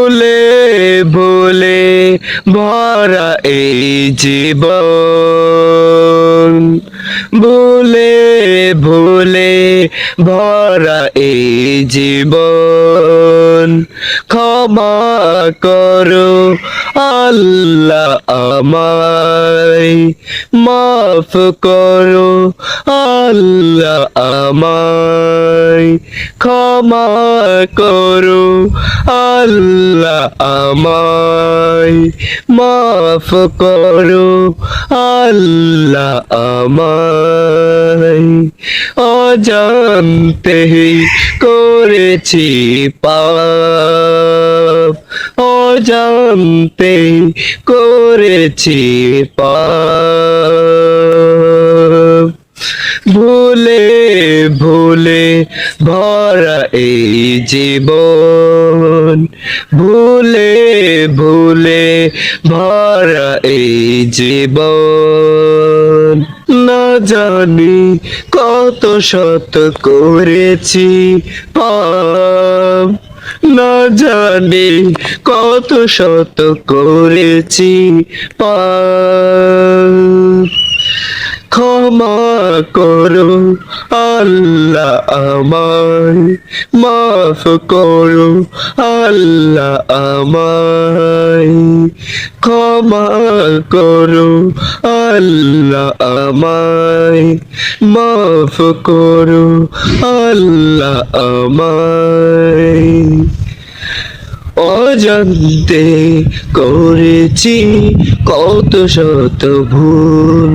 ভুলে ভুলে ভরা এই জীবন, ভুলে ভুলে ভরা এই জীবন, ক্ষমা করো আল্লাহ আমায়, মাফ করো আল্লাহ আমায়, ক্ষমা করো আল্লাহ আমায়, মাফ করো আল্লাহ আমায়। অজান্তেই করেছি পাপ, অজান্তেই করেছি পাপ, ভুলে ভুলে ভরা এই জীবন, ভুলে ভুলে ভরা এই জীবন, না জানি কত শত করেছি পাপ, না জানি কত শত করেছি পাপ, ক্ষমা করো আল্লাহ আমায়, মাফ করো আল্লাহ আমায়, ক্ষমা করো আল্লাহ আমায়, মাফ করো আল্লাহ আমায়। অজান্তে করেছি কত শত ভুল,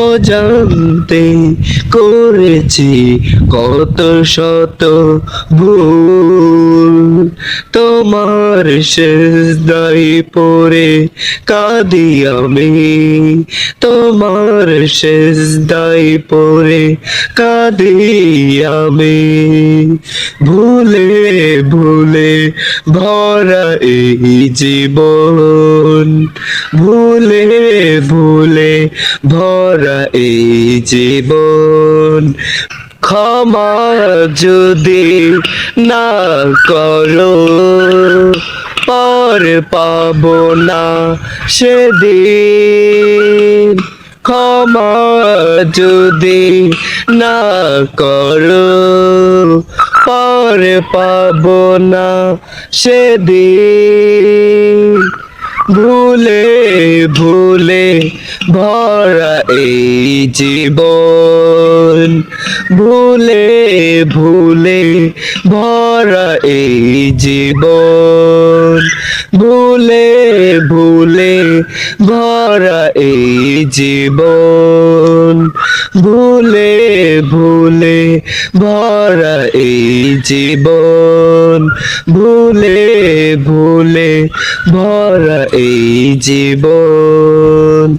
অজান্তে করেছি কত শত ভুল, তোমার সিজদায় পড়ে কাঁদি আমি, তোমার সিজদায় পড়ে কাঁদি আমি, ভুলে ভুলে ভরা এই জীবন, ভুলে ভুলে ভরা এই জীবন, ক্ষমা যদি না করো পর পাবো না সেদিন, ক্ষমা যদি না করো পর পাবো না সেদিন, ভুলে ভুলে ভরা এই জীবন, ভুলে ভুলে ভরা এই জীবন, ভুলে ভুলে ভরা এই জীবন, ভুলে ভুলে ভরা এই জীবন, ভুলে ভুলে ভরা এই জীবন।